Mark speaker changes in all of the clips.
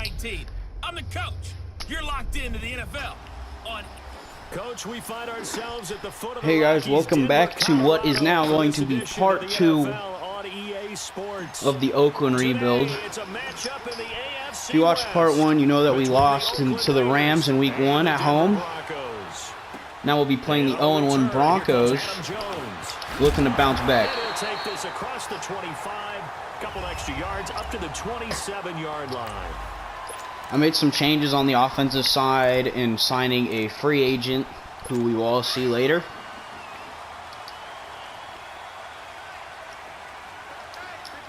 Speaker 1: 19. I'm the coach. You're locked into the NFL.
Speaker 2: Coach, we find ourselves at the foot of
Speaker 3: Hey guys, welcome back to what is now going to be part 2 of the Oakland rebuild. If you watched part 1, you know that we lost to the Rams in week 1 at home. Now we'll be playing the 0-1 Broncos, looking to bounce back.
Speaker 2: Take this across the 25, couple extra yards up to the 27-yard line.
Speaker 3: I made some changes on the offensive side in signing a free agent who we will all see later.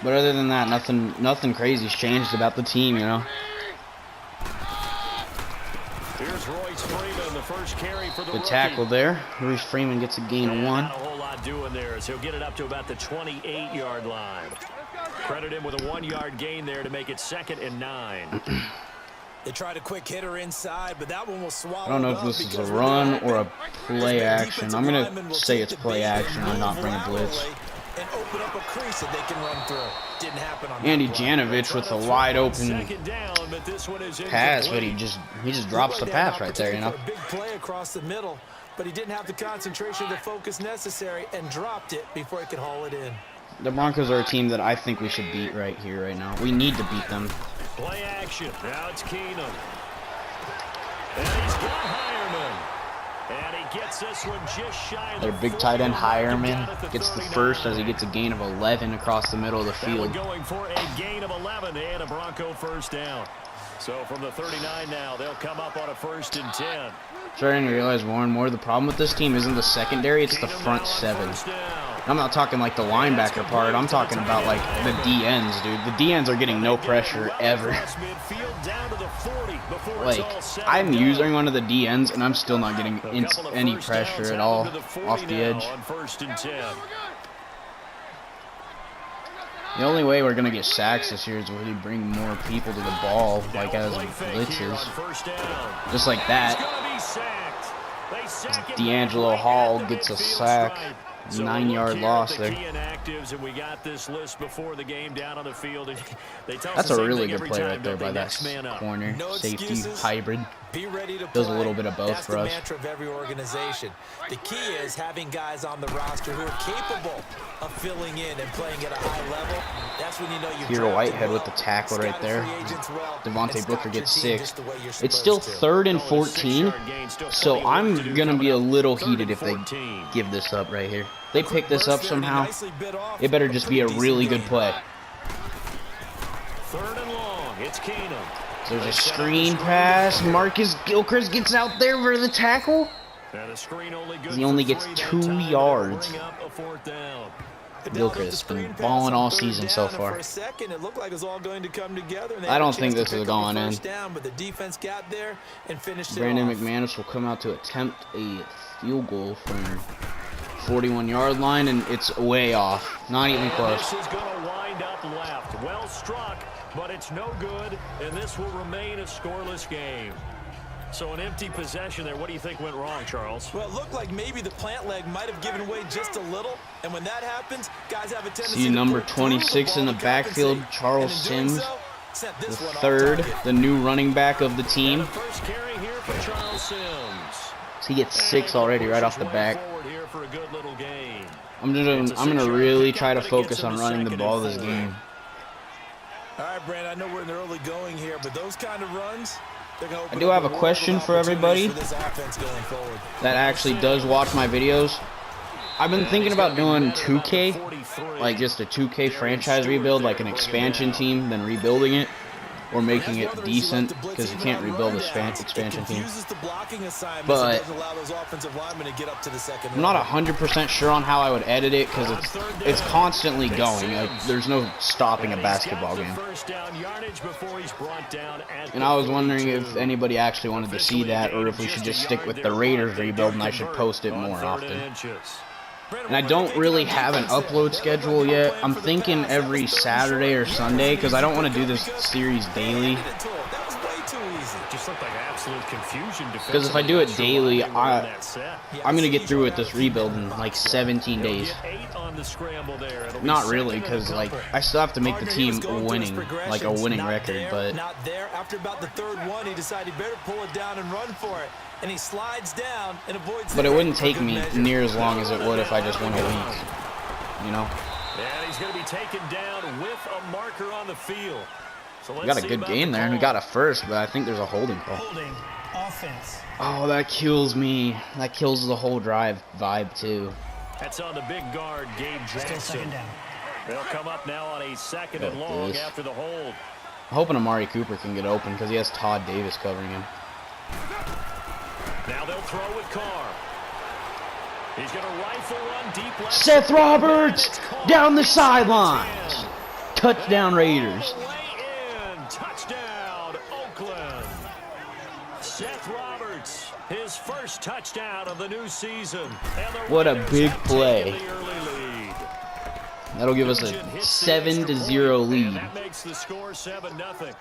Speaker 3: But other than that, nothing crazy's changed about the team, you know.
Speaker 2: Here's Royce Freeman, the first carry for the
Speaker 3: Good tackle there. Royce Freeman gets a gain of 1.
Speaker 2: Not a whole lot doing there, so he'll get it up to about the 28-yard line. Credit him with a 1-yard gain there to make it 2nd and 9.
Speaker 1: They tried a quick hitter inside, but that one was swallowed.
Speaker 3: I don't know if this is a run or a play action. I'm going to say it's play action and not bring a blitz.
Speaker 1: And open up a crease that they can run through. Didn't happen on
Speaker 3: Andy Janovich with a wide open pass, but he just drops the pass right there, you know.
Speaker 1: Big play across the middle, but he didn't have the concentration, the focus necessary, and dropped it before he could haul it in.
Speaker 3: The Broncos are a team that I think we should beat right here, right now. We need to beat them.
Speaker 2: Play action. Now it's Keenum. And he's got Hireman. And he gets this one just shy of
Speaker 3: their big tight end Hireman gets the first as he gets a gain of 11 across the middle of the field.
Speaker 2: Going for a gain of 11 and a Bronco first down. So from the 39 now, they'll come up on a 1st and 10.
Speaker 3: Starting to realize more and more the problem with this team isn't the secondary, it's the front 7. I'm not talking like the linebacker part, I'm talking about like the DNs, dude. The DNs are getting no pressure ever. Like, I'm using one of the DNs and I'm still not getting any pressure at all off the edge. The only way we're going to get sacks this year is when we bring more people to the ball, like as blitzes. Just like that. D'Angelo Hall gets a sack. 9-yard loss there.
Speaker 2: We got this list before the game down on the field.
Speaker 3: That's a really good play right there by that corner safety hybrid. Does a little bit of both for us.
Speaker 1: Of every organization. The key is having guys on the roster who are capable of filling in and playing at a high level. That's when you know you've
Speaker 3: Hero Whitehead with the tackle right there. Devontae Booker gets 6. It's still 3rd and 14, so I'm going to be a little heated if they give this up right here. They pick this up somehow, it better just be a really good play.
Speaker 2: 3rd and long, it's Keenum.
Speaker 3: There's a screen pass. Marcus Gilchrist gets out there for the tackle. He only gets 2 yards. Gilchrist's been balling all season so far. I don't think this is going in. Brandon McManus will come out to attempt a field goal from 41-yard line, and it's way off. Not even close.
Speaker 2: This is going to wind up left. Well struck, but it's no good, and this will remain a scoreless game. So an empty possession there. What do you think went wrong, Charles?
Speaker 1: Well, it looked like maybe the plant leg might have given away just a little, and when that happens, guys have a tendency
Speaker 3: See number 26 in the backfield, Charles Sims, the 3rd, the new running back of the team.
Speaker 2: First carry here for Charles Sims.
Speaker 3: So he gets 6 already right off the back. I'm gonna really try to focus on running the ball this game.
Speaker 1: All right, Brand, I know we're in the early going here, but those kind of runs,
Speaker 3: I do have a question for everybody that actually does watch my videos. I've been thinking about doing 2K, like just a 2K franchise rebuild, like an expansion team, then rebuilding it, or making it decent, because you can't rebuild expansion teams. But I'm not 100% sure on how I would edit it, because it's constantly going. Like, there's no stopping a basketball game. And I was wondering if anybody actually wanted to see that, or if we should just stick with the Raiders rebuild and I should post it more often. And I don't really have an upload schedule yet. I'm thinking every Saturday or Sunday, because I don't want to do this series daily.
Speaker 1: too easy.
Speaker 2: Just looked like absolute confusion.
Speaker 3: Because if I do it daily, I'm going to get through with this rebuild in like 17 days. Not really, because like I still have to make the team winning, like a winning record. But
Speaker 1: not there. After about the third one, he decided he better pull it down and run for it. And he slides down and avoids.
Speaker 3: But it wouldn't take me near as long as it would if I just went a week. You know?
Speaker 2: And he's going to be taken down with a marker on the field. So
Speaker 3: we got a good game there, and we got a first, but I think there's a holding call.
Speaker 4: Holding offense.
Speaker 3: Oh, that kills me. That kills the whole drive vibe, too.
Speaker 2: That's on the big guard, Gabe Jackson.
Speaker 4: Still second down.
Speaker 2: They'll come up now on a second and long after the hold.
Speaker 3: I'm hoping Amari Cooper can get open because he has Todd Davis covering him.
Speaker 2: Now they'll throw with Carr. He's going to rifle run deep left.
Speaker 3: Seth Roberts down the sidelines. Touchdown Raiders.
Speaker 2: Touchdown Oakland. Seth Roberts, his first touchdown of the new season.
Speaker 3: What a big play. That'll give us a 7-0 lead.
Speaker 2: That makes the score 7-0.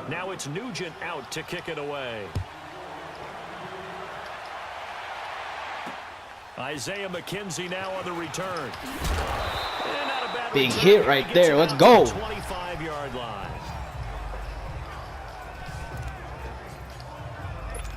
Speaker 2: Now it's Nugent out to kick it away. Isaiah McKenzie now on the return.
Speaker 3: Big hit right there. Let's go.
Speaker 2: 25-yard line.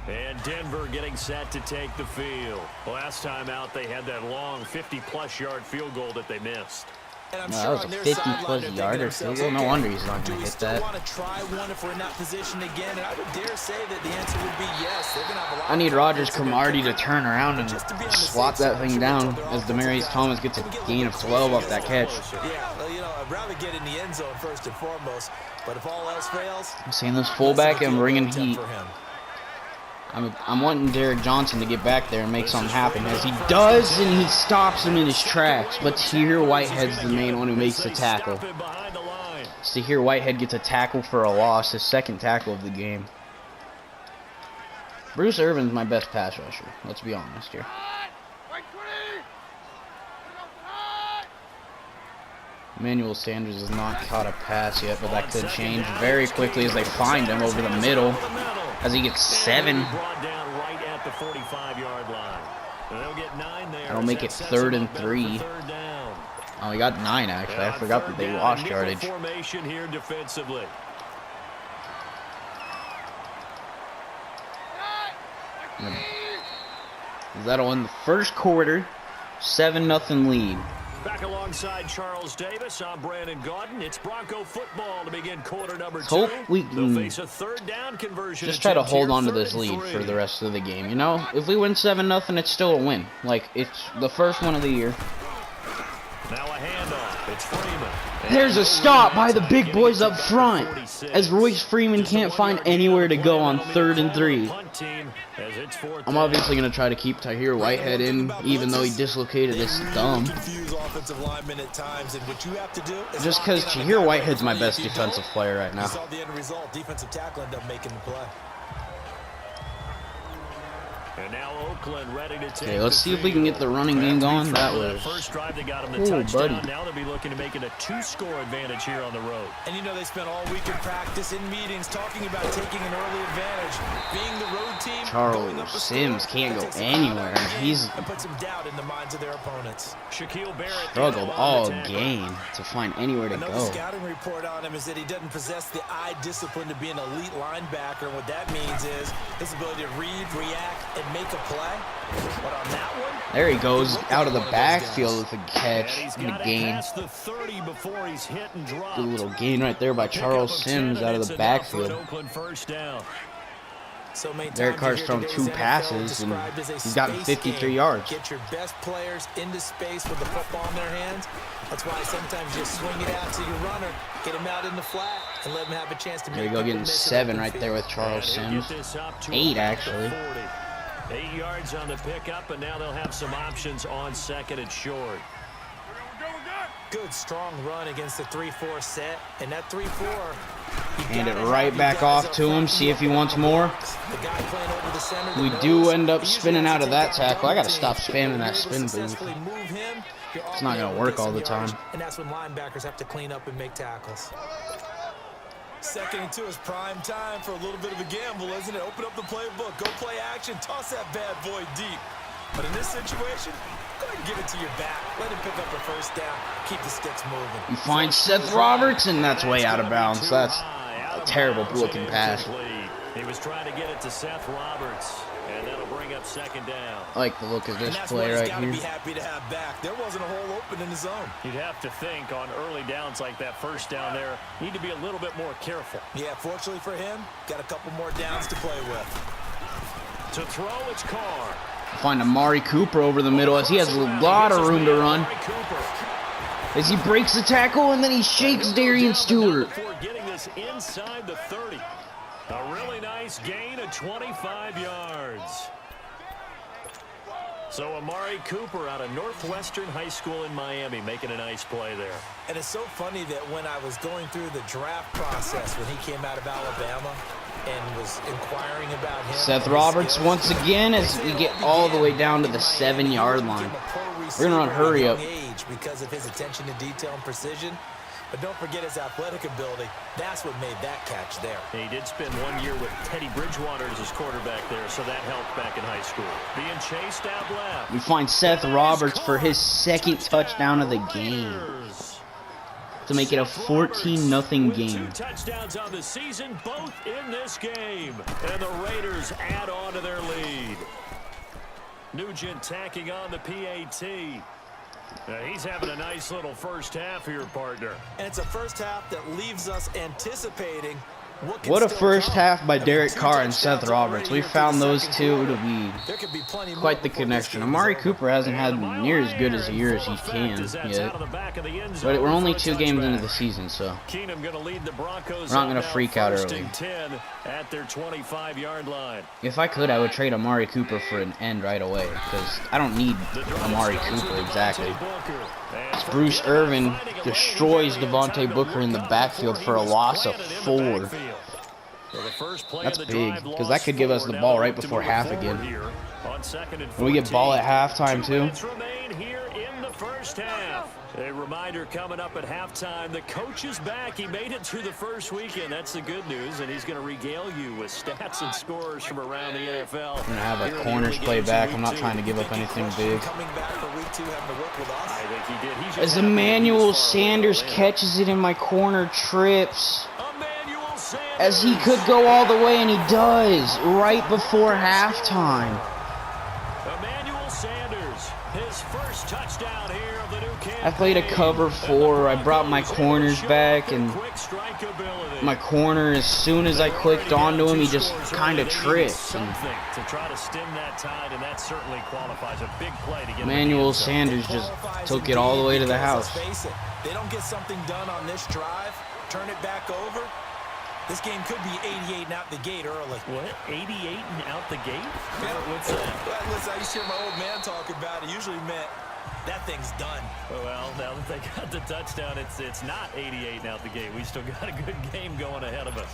Speaker 2: And Denver getting set to take the field. Last time out, they had that long 50-plus yard field goal that they missed.
Speaker 1: And I'm
Speaker 3: that
Speaker 1: sure
Speaker 3: was a 50-plus yarder field goal. No wonder he's not going to hit that.
Speaker 1: Want to try one if we're in that position again? And I would dare say that the answer would be yes. They're going to have a lot.
Speaker 3: I need Rogers Cromartie to turn around and swap that thing down as Demaryius Thomas gets a gain of 12 off that catch.
Speaker 1: Yeah, well, you know, I'd rather get in the end zone first and foremost. But if all else fails,
Speaker 3: I'm seeing this fullback and bringing heat. I'm wanting Derek Johnson to get back there and make something happen, as he does, and he stops him in his tracks. But Tahir Whitehead's the main one who makes the tackle. Tahir Whitehead gets a tackle for a loss, his second tackle of the game. Bruce Irvin's my best pass rusher, let's be honest here. Emmanuel Sanders has not caught a pass yet, but that could change very quickly as they find him over the middle. As he gets 7. That'll make it 3rd and 3. Oh, he got 9 actually. I forgot that they lost yardage. That'll end the first quarter. 7-0 lead.
Speaker 2: Back alongside Charles Davis, I'm Brandon Gaudin. It's Bronco football to begin quarter number 2.
Speaker 3: Hope we can
Speaker 2: face a third down conversion.
Speaker 3: Just try to hold on to this lead for the rest of the game. You know, if we win 7-0, it's still a win. Like, it's the first one of the year.
Speaker 2: Now a handoff. It's Freeman.
Speaker 3: There's a stop by the big boys up front, as Royce Freeman can't find anywhere to go on 3rd and 3. I'm obviously going to try to keep Tahir Whitehead in, even though he dislocated his thumb. Just because Tahir Whitehead's my best defensive player right now.
Speaker 2: And now Oakland ready to take.
Speaker 3: Okay, let's see if we can get the running game going. That was
Speaker 2: first drive they got him the touchdown. Buddy. Now they'll be looking to make it a 2-score advantage here on the road.
Speaker 1: And you know they spent all week in practice, in meetings, talking about taking an early advantage. Being the road team,
Speaker 3: Charles Sims can't go anywhere. He's
Speaker 1: put some doubt in the minds of their opponents.
Speaker 2: Shaquille Barrett
Speaker 3: struggled all game to find anywhere to
Speaker 1: Another
Speaker 3: go.
Speaker 1: Scouting report on him is that he doesn't possess the eye discipline to be an elite linebacker. And what that means is his ability to read, react, and make a play. But on that one,
Speaker 3: there he goes out of the backfield with a catch and a gain. Good little gain right there by Charles Sims out of the backfield. Derek Carr's thrown 2 passes and he's gotten 53 yards.
Speaker 1: Get your best players into space with the football in their hands. That's why sometimes you swing it out to your runner, get him out in the flat, and let him have a chance to.
Speaker 3: There you go, getting 7 right there with Charles Sims. 8 actually.
Speaker 2: 8 yards on the pickup, and now they'll have some options on 2nd and short.
Speaker 1: Good strong run against the 3-4 set, and that 3-4.
Speaker 3: Hand it right back off to him, see if he wants more. We do end up spinning out of that tackle. I got to stop spamming that spin booth. It's not going to work all the time.
Speaker 1: And that's when linebackers have to clean up and make tackles. 2nd and 2 is prime time for a little bit of a gamble, isn't it? Open up the playbook, go play action, toss that bad boy deep. But in this situation, go ahead and give it to your back. Let him pick up the first down. Keep the sticks moving.
Speaker 3: You find Seth Roberts, and that's way out of bounds. That's a terrible looking pass.
Speaker 2: He was trying to get it to Seth Roberts, and that'll bring up 2nd down.
Speaker 3: I like the look of this play right here.
Speaker 1: Be happy to have back. There wasn't a hole open in the zone.
Speaker 2: You'd have to think on early downs like that first down there, need to be a little bit more careful.
Speaker 1: Yeah, fortunately for him, got a couple more downs to play with.
Speaker 2: To throw, it's Carr.
Speaker 3: Find Amari Cooper over the middle as he has a lot of room to run. As he breaks the tackle and then he shakes Darian Stewart.
Speaker 2: Before getting this inside the 30. A really nice gain of 25 yards. So Amari Cooper out of Northwestern High School in Miami making a nice play there.
Speaker 1: And it's so funny that when I was going through the draft process when he came out of Alabama and was inquiring about him.
Speaker 3: Seth Roberts once again as we get all the way down to the 7-yard line. We're going to run hurry up.
Speaker 1: Because of his attention to detail and precision. But don't forget his athletic ability. That's what made that catch there.
Speaker 2: He did spend 1 year with Teddy Bridgewater as his quarterback there, so that helped back in high school. Being chased out left.
Speaker 3: We find Seth Roberts for his 2nd touchdown of the game to make it a 14-0 game.
Speaker 2: 2 touchdowns on the season, both in this game. And the Raiders add on to their lead. Nugent tacking on the PAT. He's having a nice little first half here, partner.
Speaker 1: And it's a first half that leaves us anticipating
Speaker 3: what a first half by Derek Carr and Seth Roberts. We found those two to be quite the connection. Amari Cooper hasn't had near as good as a year as he can yet. But we're only 2 games into the season, so we're not going to freak out early.
Speaker 2: At their 25-yard line.
Speaker 3: If I could, I would trade Amari Cooper for an end right away, because I don't need Amari Cooper exactly. Bruce Irvin destroys Devontae Booker in the backfield for a loss of 4. That's big, because that could give us the ball right before half again. And we get ball at halftime, too.
Speaker 2: A reminder coming up at halftime. The coach is back. He made it through the first weekend. That's the good news, and he's going to regale you with stats and scores from around the NFL.
Speaker 3: I'm going to have a corners play back. I'm not trying to give up anything big. As Emmanuel Sanders catches it in my corner, trips. As he could go all the way, and he does, right before halftime.
Speaker 2: Emmanuel Sanders, his first touchdown here.
Speaker 3: I played a cover 4. I brought my corners back, and my corner, as soon as I clicked onto him, he just kind of tripped. Emmanuel Sanders just took it all the way to the house.
Speaker 1: They don't get something done on this drive, turn it back over. This game could be 88 and out the gate early.
Speaker 2: What? 88 and out the gate?
Speaker 1: What's that? Listen, I used to hear my old man talk about it. Usually meant that thing's done.
Speaker 2: Well, now that they got the touchdown, it's not 88 and out the gate. We still got a good game going ahead of us.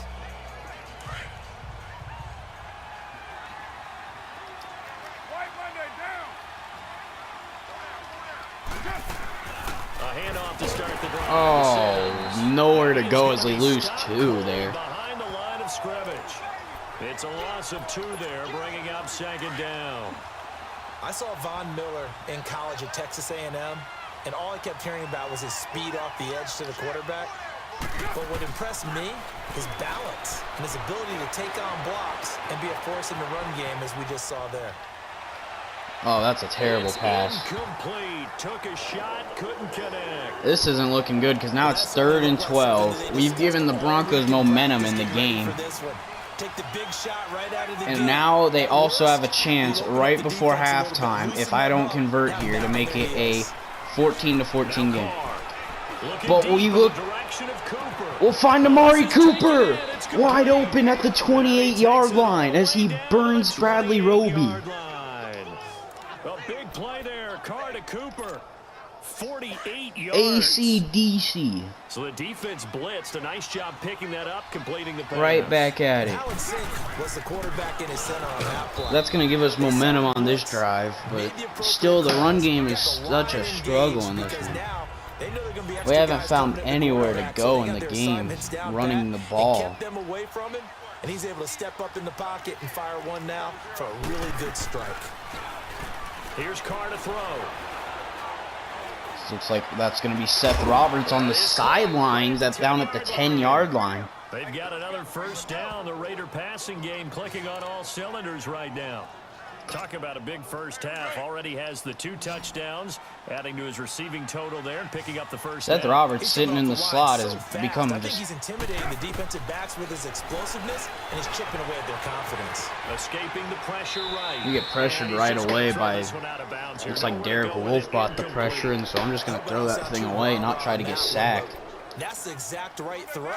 Speaker 4: White Monday down.
Speaker 2: A handoff to start the drive.
Speaker 3: Oh, nowhere to go as we lose 2 there.
Speaker 2: Behind the line of scrimmage. It's a loss of 2 there, bringing up 2nd down.
Speaker 1: I saw Von Miller in college at Texas A&M, and all I kept hearing about was his speed off the edge to the quarterback. But what impressed me, his balance and his ability to take on blocks and be a force in the run game, as we just saw there.
Speaker 3: Oh, that's a terrible pass.
Speaker 2: Incomplete. Took a shot, couldn't connect.
Speaker 3: This isn't looking good because now it's 3rd and 12. We've given the Broncos momentum in the game.
Speaker 1: Take the big shot right out of the
Speaker 3: and now they also have a chance right before halftime, if I don't convert here, to make it a 14-14 game. But we'll find Amari Cooper wide open at the 28-yard line as he burns Bradley Roby.
Speaker 2: A big play there, Carr to Cooper. 48 yards.
Speaker 3: AC/DC.
Speaker 2: So the defense blitzed. A nice job picking that up, completing the pass.
Speaker 3: Right back at it.
Speaker 1: How in sync was the quarterback in his center on that play?
Speaker 3: That's going to give us momentum on this drive, but still the run game is such a struggle in this one. We haven't found anywhere to go in the game running the ball.
Speaker 1: Kept them away from him, and he's able to step up in the pocket and fire one now for a really good strike.
Speaker 2: Here's Carr to throw.
Speaker 3: Looks like that's going to be Seth Roberts on the sidelines. That's down at the 10-yard line.
Speaker 2: They've got another first down. The Raider passing game clicking on all cylinders right now. Talk about a big first half. Already has the 2 touchdowns, adding to his receiving total there and picking up the first
Speaker 3: Seth
Speaker 2: down.
Speaker 3: Roberts sitting in the slot has become
Speaker 1: I think
Speaker 3: just...
Speaker 1: he's intimidating the defensive backs with his explosiveness, and he's chipping away at their confidence.
Speaker 2: Escaping the pressure right.
Speaker 3: We get pressured right away by... Looks like Derek Wolfe bought the pressure, and so I'm just going to throw that thing away, not try to get sacked.
Speaker 1: That's the exact right throw.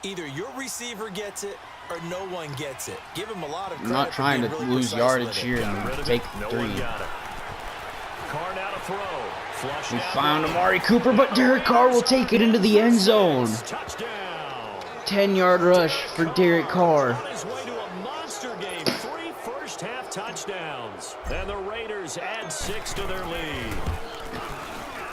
Speaker 1: Either your receiver gets it or no one gets it. Give him a lot of credit.
Speaker 3: I'm not trying to lose yardage here and take 3. We found Amari Cooper, but Derek Carr will take it into the end zone. 10-yard rush for Derek Carr.
Speaker 2: On his way to a monster game. 3 first-half touchdowns. And the Raiders add 6 to their lead.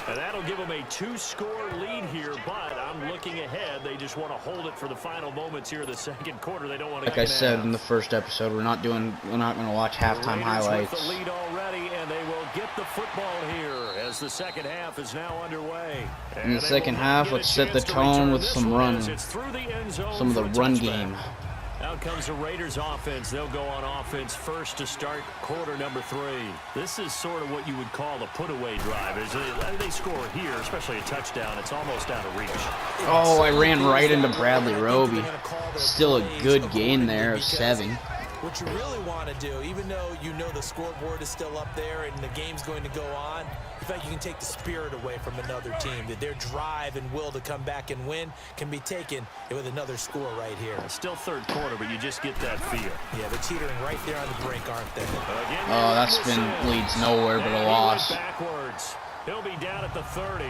Speaker 2: And that'll give them a 2-score lead here, but I'm looking ahead. They just want to hold it for the final moments here of the second quarter. They don't want to.
Speaker 3: Like I said in the first episode, we're not going to watch halftime highlights.
Speaker 2: With the lead already, and they will get the football here as the second half is now underway.
Speaker 3: In the second half, let's set the tone with some run, some of the run game.
Speaker 2: Out comes the Raiders offense. They'll go on offense first to start quarter number 3. This is sort of what you would call a put-away drive. They score here, especially a touchdown. It's almost out of reach.
Speaker 3: Oh, I ran right into Bradley Roby. Still a good gain there of 7.
Speaker 1: What you really want to do, even though you know the scoreboard is still up there and the game's going to go on, in fact, you can take the spirit away from another team. That their drive and will to come back and win can be taken with another score right here.
Speaker 2: It's still third quarter, but you just get that feel.
Speaker 1: Yeah, they're teetering right there on the brink, aren't they?
Speaker 3: Oh, that spin leads nowhere but a loss.
Speaker 2: Backwards. He'll be down at the 30.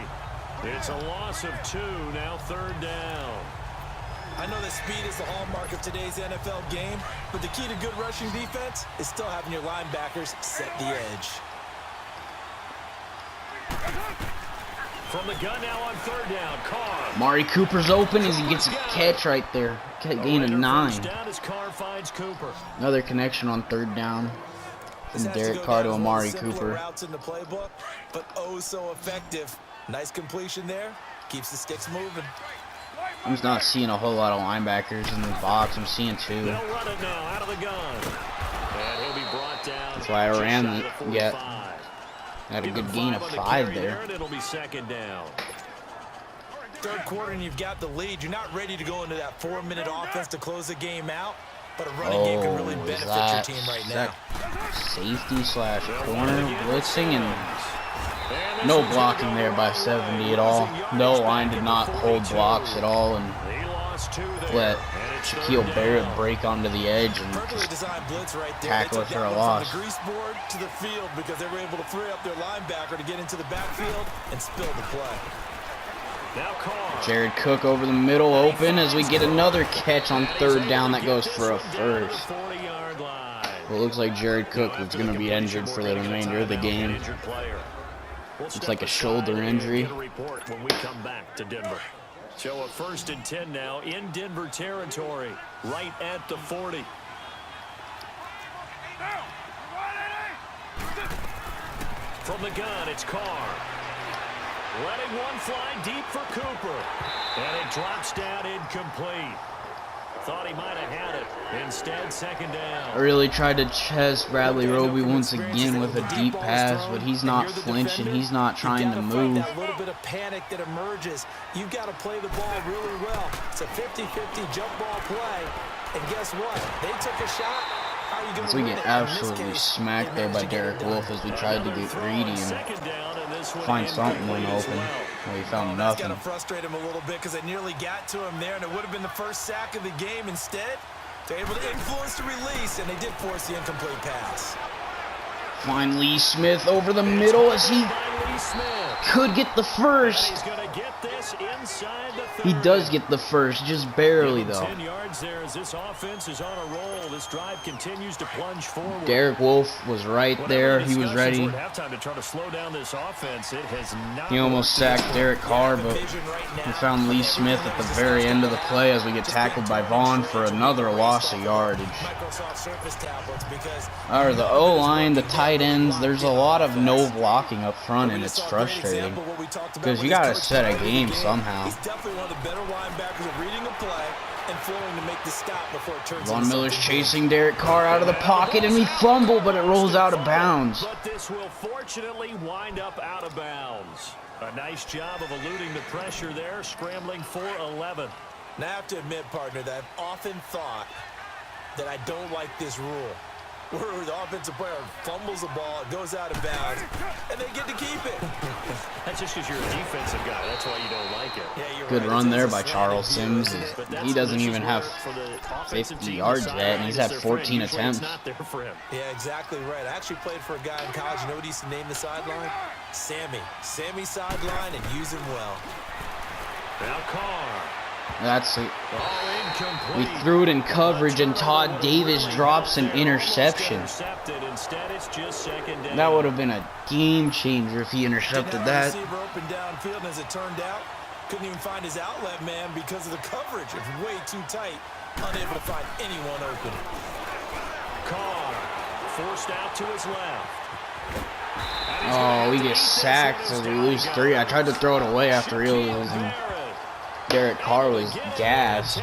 Speaker 2: It's a loss of 2, now third down.
Speaker 1: I know that speed is the hallmark of today's NFL game, but the key to good rushing defense is still having your linebackers set the edge.
Speaker 2: From the gun now on third down, Carr.
Speaker 3: Amari Cooper's open as he gets a catch right there. Gain of 9.
Speaker 2: First down as Carr finds Cooper.
Speaker 3: Another connection on third down from Derek Carr to Amari Cooper.
Speaker 1: Routes in the playbook, but oh so effective. Nice completion there. Keeps the sticks moving.
Speaker 3: I'm just not seeing a whole lot of linebackers in the box. I'm seeing 2.
Speaker 2: They'll run it now out of the gun. And he'll be brought down.
Speaker 3: That's why I ran it. Yeah. Had a good gain of 5 there.
Speaker 2: It'll be second down.
Speaker 1: Third quarter and you've got the lead. You're not ready to go into that 4-minute offense to close the game out, but a running game can really benefit your team right now.
Speaker 3: Safety slash corner blitzing and no blocking there by 70 at all. No line did not hold blocks at all and let Shaquille Barrett break onto the edge and just tackle it for a loss.
Speaker 1: Grease board to the field because they were able to free up their linebacker to get into the backfield and spill the play.
Speaker 3: Jared Cook over the middle open as we get another catch on third down that goes for a first. Well, it looks like Jared Cook is going to be injured for the remainder of the game. Looks like a shoulder injury.
Speaker 2: When we come back to Denver. So a 1st and 10 now in Denver territory, right at the 40. From the gun, it's Carr. Letting one fly deep for Cooper. And it drops down incomplete. Thought he might have had it. Instead, second down.
Speaker 3: I really tried to chest Bradley Roby once again with a deep pass, but he's not flinching. He's not trying to move.
Speaker 1: That little bit of panic that emerges. You've got to play the ball really well. It's a 50-50 jump ball play. And guess what? They took a shot. How are you going to
Speaker 3: So we get absolutely smacked there by Derek Wolfe as we tried to get greedy and find something when open. Well, he found nothing.
Speaker 1: That's got to frustrate him a little bit because they nearly got to him there, and it would have been the first sack of the game. Instead, they're able to influence the release, and they did force the incomplete pass.
Speaker 3: Find Lee Smith over the middle as he could get the first. He does get the first, just barely though.
Speaker 2: 10 yards there as this offense is on a roll. This drive continues to plunge forward.
Speaker 3: Derek Wolfe was right there. He was ready.
Speaker 2: Halftime to try to slow down this offense. It has not.
Speaker 3: He almost sacked Derek Carr, but he found Lee Smith at the very end of the play as we get tackled by Vaughn for another loss of yardage. Or the O-line, the tight ends, there's a lot of no blocking up front, and it's frustrating because you got to set a game somehow.
Speaker 1: He's definitely one of the better linebackers at reading a play and flowing to make the stop before it turns.
Speaker 3: Von Miller's chasing Derek Carr out of the pocket, and we fumble, but it rolls out of bounds.
Speaker 2: But this will fortunately wind up out of bounds. A nice job of eluding the pressure there, scrambling for 11.
Speaker 1: Now I have to admit, partner, that I've often thought that I don't like this rule, where the offensive player fumbles the ball, it goes out of bounds, and they get to keep it.
Speaker 2: That's just because you're a defensive guy. That's why you don't like it.
Speaker 1: Yeah, you're
Speaker 3: Good
Speaker 1: right.
Speaker 3: run
Speaker 1: It's
Speaker 3: there
Speaker 1: a
Speaker 3: by
Speaker 1: slant
Speaker 3: Charles
Speaker 1: view,
Speaker 3: Sims.
Speaker 1: isn't it?
Speaker 2: But
Speaker 3: He doesn't even have
Speaker 2: for the offensive
Speaker 3: 50
Speaker 2: team,
Speaker 3: yards
Speaker 2: the
Speaker 3: yet, and he's had
Speaker 2: sideline is their
Speaker 3: 14
Speaker 2: friend. Usually
Speaker 3: attempts.
Speaker 2: It's not there for him.
Speaker 1: Yeah, exactly right. I actually played for a guy in college. You know what he used to name the sideline? Sammy. Sammy sideline, and use him well.
Speaker 2: Now Carr.
Speaker 3: That's it.
Speaker 2: Oh, incomplete.
Speaker 3: We threw it in coverage, and Todd Davis drops an interception.
Speaker 2: Instead, it's just second down.
Speaker 3: That would have been a game changer if he intercepted
Speaker 1: Didn't have
Speaker 3: that.
Speaker 1: a receiver open downfield, and as it turned out, couldn't even find his outlet man because of the coverage. It's way too tight, unable to find anyone open.
Speaker 2: Carr forced out to his left.
Speaker 3: Oh, we get sacked as we lose 3. I tried to throw it away after realizing Derek Carr was gassed,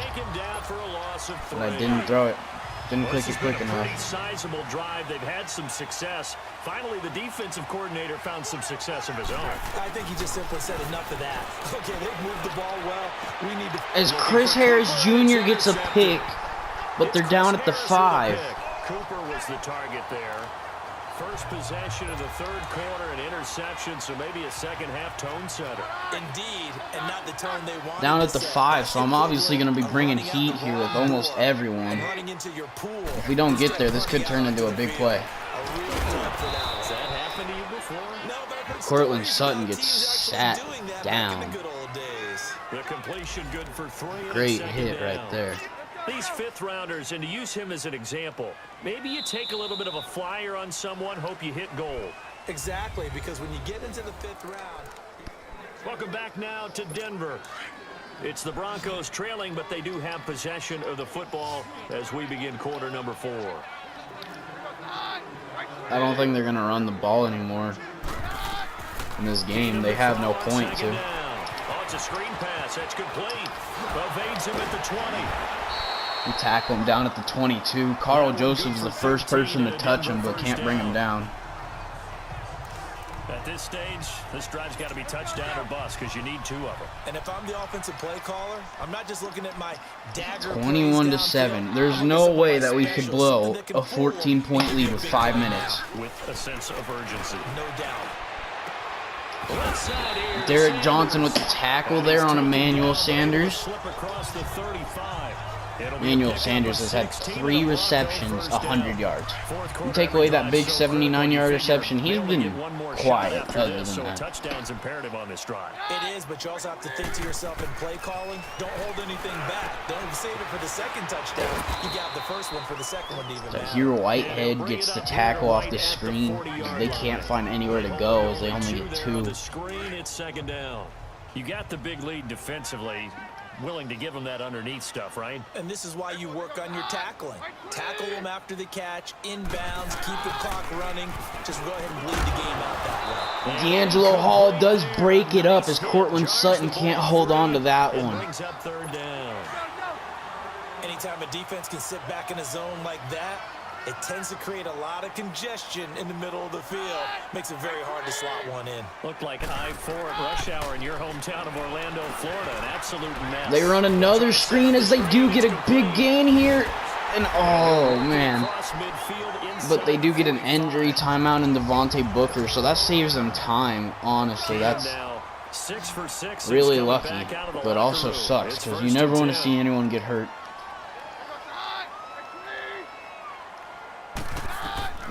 Speaker 3: but I didn't throw it. Didn't click it quick enough.
Speaker 2: Pretty sizable drive. They've had some success. Finally, the defensive coordinator found some success of his own.
Speaker 1: I think he just simply said enough of that. Okay, they've moved the ball well. We need to.
Speaker 3: As Chris Harris Jr. gets a pick, but they're down at the 5.
Speaker 2: Cooper was the target there. First possession of the third quarter, an interception, so maybe a second-half tone setter.
Speaker 1: Indeed, and not the tone they want.
Speaker 3: Down at the 5, so I'm obviously going to be bringing heat here with almost everyone. If we don't get there, this could turn into a big play.
Speaker 2: Has that happened to you before?
Speaker 3: Cortland Sutton gets sat down.
Speaker 2: The completion good for 3.
Speaker 3: Great hit right there.
Speaker 2: These fifth-rounders, and to use him as an example, maybe you take a little bit of a flyer on someone, hope you hit goal.
Speaker 1: Exactly, because when you get into the 5th round.
Speaker 2: Welcome back now to Denver. It's the Broncos trailing, but they do have possession of the football as we begin quarter number 4.
Speaker 3: I don't think they're going to run the ball anymore in this game. They have no point to.
Speaker 2: Oh, it's a screen pass. That's complete. Evades him at the 20.
Speaker 3: We tackle him down at the 22. Carl Joseph's the first person to touch him, but can't bring him down.
Speaker 2: At this stage, this drive's got to be touchdown or bust because you need 2 of them.
Speaker 1: And if I'm the offensive play caller, I'm not just looking at my dagger.
Speaker 3: 21-7. There's no way that we could blow a 14-point lead with 5 minutes.
Speaker 2: With a sense of urgency.
Speaker 1: No doubt.
Speaker 3: Derek Johnson with the tackle there on Emmanuel Sanders. Emmanuel Sanders has had 3 receptions, 100 yards. You take away that big 79-yard reception, he's been quiet other than that.
Speaker 2: Touchdown's imperative on this drive.
Speaker 1: It is, but you also have to think to yourself in play calling, don't hold anything back. Don't save it for the second touchdown. You got the first one for the second one to even matter.
Speaker 3: Here Whitehead gets the tackle off the screen. They can't find anywhere to go as they only get 2.
Speaker 2: The screen, it's second down. You got the big lead defensively. Willing to give them that underneath stuff, right?
Speaker 1: And this is why you work on your tackling. Tackle them after the catch, inbounds, keep the clock running. Just go ahead and bleed the game out that way.
Speaker 3: D'Angelo Hall does break it up as Cortland Sutton can't hold on to that one.
Speaker 2: Brings up third down.
Speaker 1: Anytime a defense can sit back in a zone like that, it tends to create a lot of congestion in the middle of the field. Makes it very hard to slot one in.
Speaker 2: Looked like I-4 at rush hour in your hometown of Orlando, Florida. An absolute mess.
Speaker 3: They run another screen as they do get a big gain here. And oh, man. But they do get an injury timeout in Devontae Booker, so that saves them time, honestly. That's
Speaker 2: 6 for 6
Speaker 3: really lucky, but also sucks because you never want to see anyone get hurt.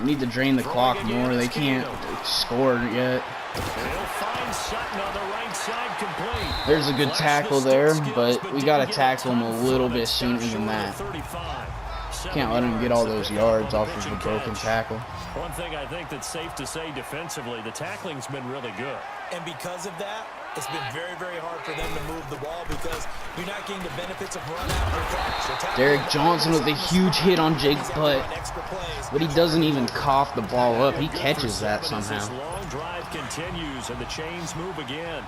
Speaker 3: We need to drain the clock more. They can't score yet. There's a good tackle there, but we got to tackle him a little bit sooner than that. Can't let him get all those yards off of the broken tackle.
Speaker 2: One thing I think that's safe to say defensively, the tackling's been really good.
Speaker 1: And because of that, it's been very, very hard for them to move the ball because you're not getting the benefits of run after catch.
Speaker 3: Derek Johnson with a huge hit on Jake's butt, but he doesn't even cough the ball up. He catches that somehow.
Speaker 2: This long drive continues and the chains move again.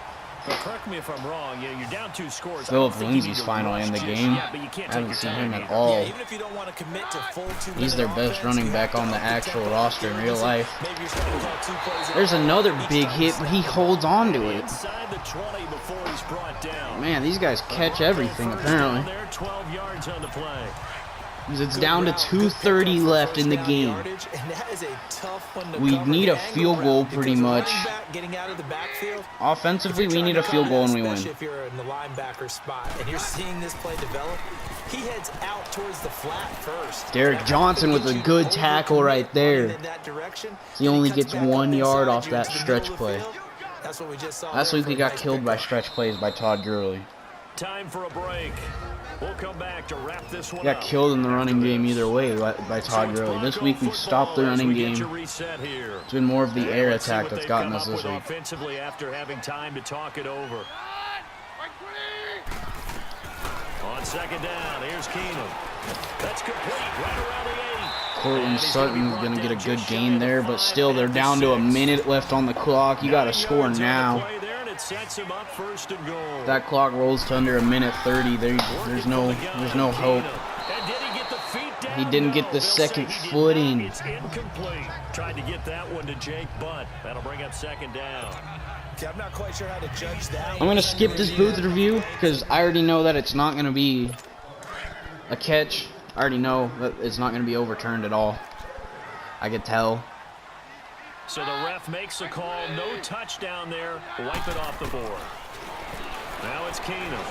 Speaker 2: But correct me if I'm wrong, you're down 2 scores.
Speaker 3: Philip Lindsay's finally in the game. I haven't seen him at all.
Speaker 1: Even if you don't want to commit to full 2
Speaker 3: He's their best running back on the actual roster in real life. There's another big hit, but he holds on to it. Man, these guys catch everything apparently.
Speaker 2: 12 yards on the play.
Speaker 3: It's down to 2:30 left in the game. We need a field goal pretty much. Offensively, we need a field goal and we win.
Speaker 1: If you're in the linebacker spot and you're seeing this play develop, he heads out towards the flat first.
Speaker 3: Derek Johnson with a good tackle right there. He only gets 1 yard off that stretch play. Last week we got killed by stretch plays by Todd Gurley.
Speaker 2: Time for a break. We'll come back to wrap this one
Speaker 3: got killed in the running game either way by Todd Gurley. This week we've stopped the running game. It's been more of the air attack that's gotten us this week.
Speaker 2: Offensively after having time to talk it over. On second down, here's Keenum. That's complete right around the 8.
Speaker 3: Cortland Sutton's going to get a good gain there, but still they're down to a minute left on the clock. You got to score now.
Speaker 2: Sets him up first and goal.
Speaker 3: That clock rolls to under a minute 30. There's no hope. He didn't get the second footing.
Speaker 2: It's incomplete. Tried to get that one to Jake Butt. That'll bring up second down.
Speaker 1: I'm not quite sure how to judge that.
Speaker 3: I'm going to skip this booth review because I already know that it's not going to be a catch. I already know that it's not going to be overturned at all. I could tell.
Speaker 2: So the ref makes a call, no touchdown there, wipe it off the board. Now it's Keenum.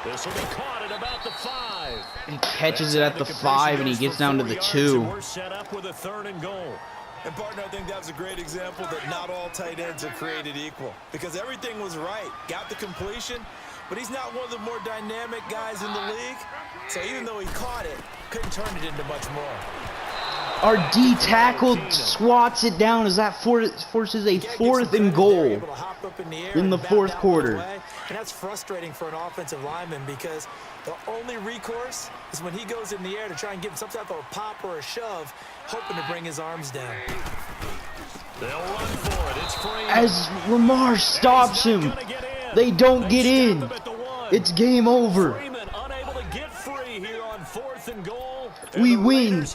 Speaker 2: This will be caught at about the 5.
Speaker 3: He catches it at the 5 and he gets down to the 2.
Speaker 2: We're set up with a 3rd and goal.
Speaker 1: And partner, I think that's a great example that not all tight ends are created equal because everything was right. Got the completion, but he's not one of the more dynamic guys in the league. So even though he caught it, couldn't turn it into much more.
Speaker 3: Our D tackle swats it down as that forces a 4th and goal in the 4th quarter.
Speaker 1: And that's frustrating for an offensive lineman because the only recourse is when he goes in the air to try and give some type of a pop or a shove, hoping to bring his arms down.
Speaker 2: They'll run for it. It's free.
Speaker 3: As Lamar stops him, they don't get in. It's game over.
Speaker 2: Freeman unable to get free here on 4th and goal.
Speaker 3: We win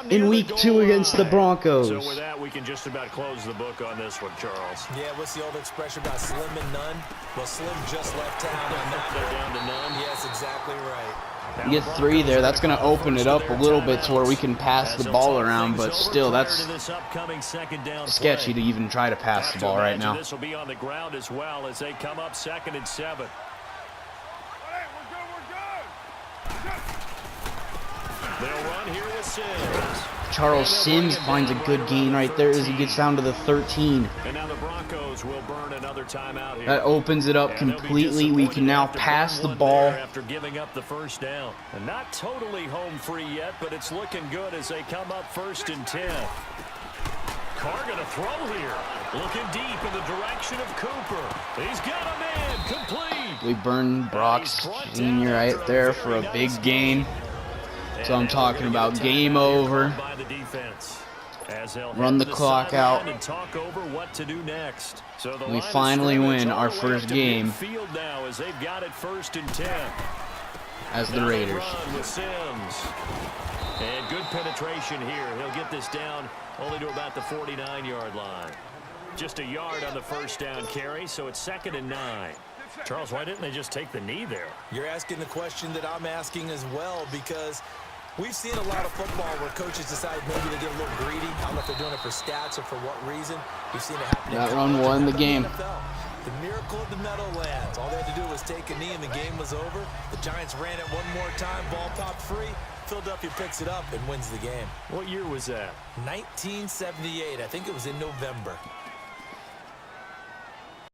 Speaker 3: in week 2 against the Broncos.
Speaker 2: So with that, we can just about close the book on this one, Charles.
Speaker 1: Yeah, what's the old expression about slim and none? Well, Slim just left town on that.
Speaker 2: They're down to none.
Speaker 1: Yes, exactly right.
Speaker 3: You get 3 there. That's going to open it up a little bit to where we can pass the ball around, but still, that's sketchy to even try to pass the ball right now.
Speaker 2: This will be on the ground as well as they come up 2nd and 7. They'll run here with Sims.
Speaker 3: Charles Sims finds a good gain right there as he gets down to the 13.
Speaker 2: And now the Broncos will burn another timeout here.
Speaker 3: That opens it up completely. We can now pass the ball.
Speaker 2: After giving up the 1st down. And not totally home free yet, but it's looking good as they come up 1st and 10. Carr gonna throw here. Looking deep in the direction of Cooper. He's got a man complete.
Speaker 3: We burn Brock's Jr. right there for a big gain. So I'm talking about game over. Run the clock out. We finally win our first game as the Raiders.
Speaker 2: And good penetration here. He'll get this down only to about the 49-yard line. Just a yard on the 1st down carry, so it's 2nd and 9. Charles, why didn't they just take the knee there?
Speaker 1: You're asking the question that I'm asking as well because we've seen a lot of football where coaches decide maybe to get a little greedy. I don't know if they're doing it for stats or for what reason. We've seen it happen.
Speaker 3: That run won the game.
Speaker 1: The miracle of the Meadowlands. All they had to do was take a knee and the game was over. The Giants ran it one more time. Ball popped free. Philadelphia picks it up and wins the game.
Speaker 2: What year was that?
Speaker 1: 1978. I think it was in November.